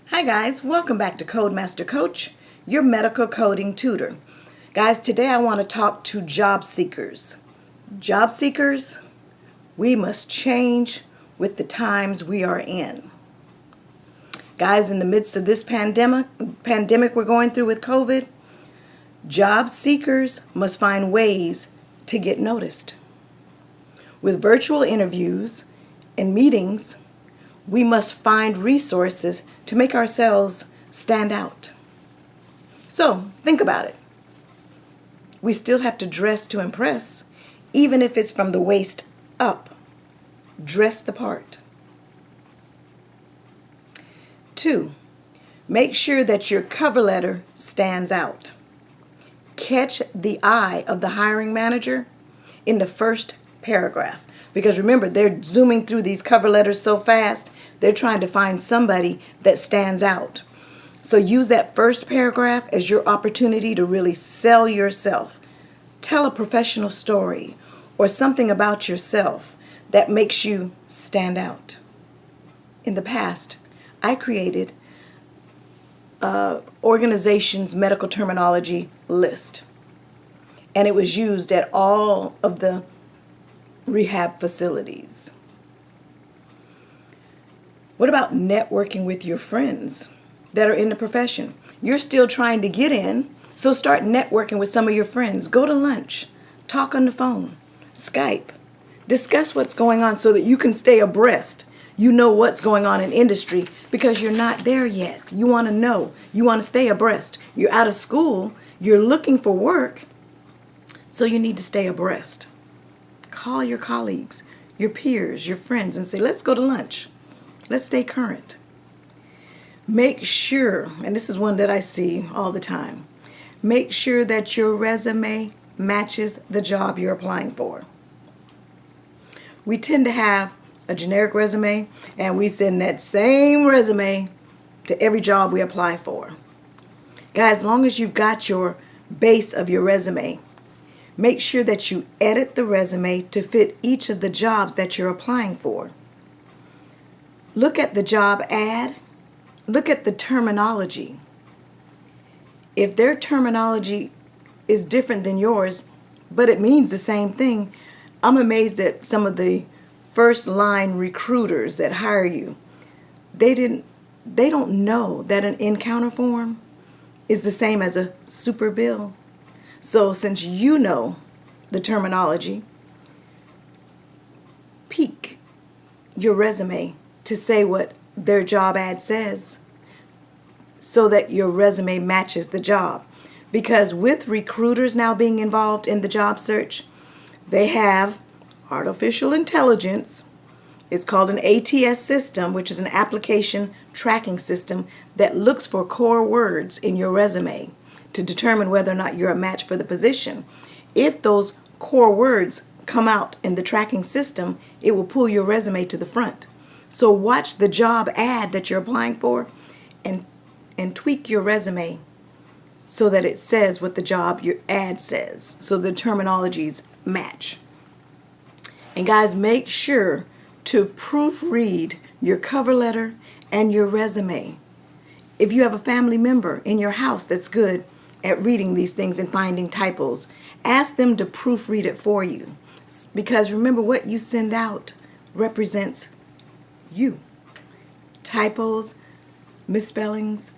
Hi guys, welcome back to Codemaster Coach, your medical coding tutor. Guys, today I want to talk to job seekers. Job seekers, we must change with the times we are in. Guys, in the midst of this pandemic we're going through with COVID, job seekers must find ways to get noticed. With virtual interviews and meetings, we must find resources to make ourselves stand out. So, think about it. We still have to dress to impress, even if it's from the waist up. Dress the part. 2, make sure that your cover letter stands out. Catch the eye of the hiring manager in the first paragraph. Because remember, they're zooming through these cover letters so fast, they're trying to find somebody that stands out. So use that first paragraph as your opportunity to really sell yourself. Tell a professional story or something about yourself that makes you stand out. In the past, I created an organization's medical terminology list, and it was used at all of the rehab facilities. What about networking with your friends that are in the profession? You're still trying to get in, so start networking with some of your friends. Go to lunch, talk on the phone, Skype, discuss what's going on so that you can stay abreast. You know what's going on in industry because you're not there yet. You want to know. You want to stay abreast. You're out of school. You're looking for work, so you need to stay abreast. Call your colleagues, your peers, your friends, and say, let's go to lunch. Let's stay current. Make sure, and this is one that I see all the time, make sure that your resume matches the job you're applying for. We tend to have a generic resume, and we send that same resume to every job we apply for. Guys, as long as you've got your base of your resume, make sure that you edit the resume to fit each of the jobs that you're applying for. Look at the job ad. Look at the terminology. If their terminology is different than yours, but it means the same thing, I'm amazed at some of the first line recruiters that hire you. They don't know that an encounter form is the same as a super bill. So since you know the terminology, peek your resume to say what their job ad says so that your resume matches the job. Because with recruiters now being involved in the job search, they have artificial intelligence. It's called an ATS system, which is an application tracking system that looks for core words in your resume to determine whether or not you're a match for the position. If those core words come out in the tracking system, it will pull your resume to the front. So watch the job ad that you're applying for and tweak your resume so that it says what the job your ad says, so the terminologies match. And guys, make sure to proofread your cover letter and your resume. If you have a family member in your house that's good at reading these things and finding typos, ask them to proofread it for you. Because remember, what you send out represents you. Typos, misspellings,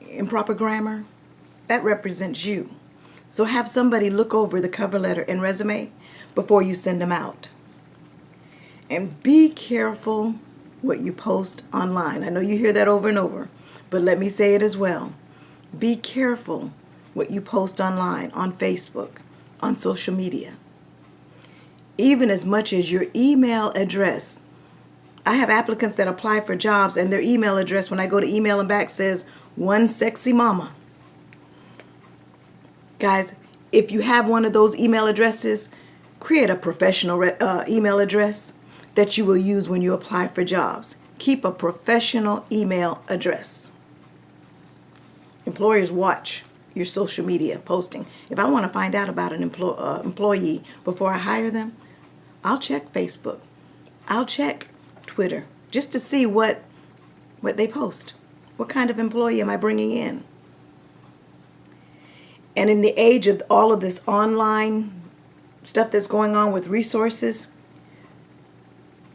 improper grammar, that represents you. So have somebody look over the cover letter and resume before you send them out. And be careful what you post online. I know you hear that over and over, but let me say it as well. Be careful what you post online, on Facebook, on social media. Even as much as your email address. I have applicants that apply for jobs and their email address, when I go to email them back, says one sexy mama. Guys, if you have one of those email addresses, create a professional email address that you will use when you apply for jobs. Keep a professional email address. Employers watch your social media posting. If I want to find out about an employee before I hire them, I'll check Facebook. I'll check Twitter just to see what they post, What kind of employee am I bringing in? And in the age of all of this online stuff that's going on with resources,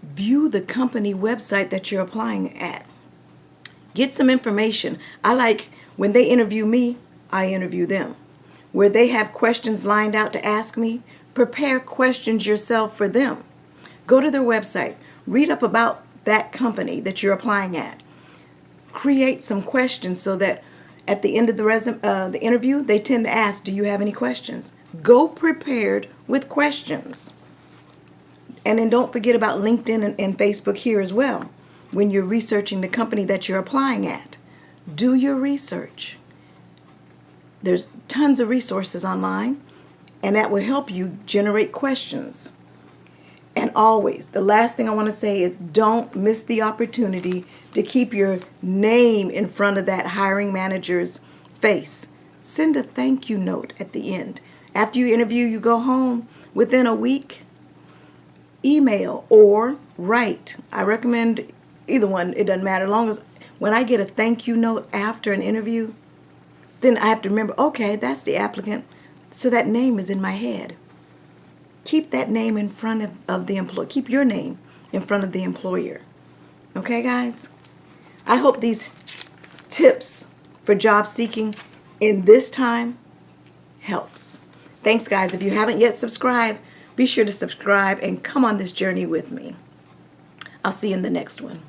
view the company website that you're applying at. Get some information. I like when they interview me, I interview them. Where they have questions lined out to ask me, prepare questions yourself for them. Go to their website. Read up about that company that you're applying at. Create some questions so that at the end of the interview, they tend to ask, do you have any questions? Go prepared with questions. And then don't forget about LinkedIn and Facebook here as well. When you're researching the company that you're applying at, do your research. There's tons of resources online, and that will help you generate questions. And always, the last thing I want to say is don't miss the opportunity to keep your name in front of that hiring manager's face. Send a thank you note at the end. After you interview, you go home. Within a week, email or write. I recommend either one. It doesn't matter. As long as when I get a thank you note after an interview, then I have to remember, okay, that's the applicant. So that name is in my head. Keep that name in front of the employer. Keep your name in front of the employer. Okay, guys? I hope these tips for job seeking in this time helps. Thanks, guys. If you haven't yet subscribed, be sure to subscribe and come on this journey with me. I'll see you in the next one.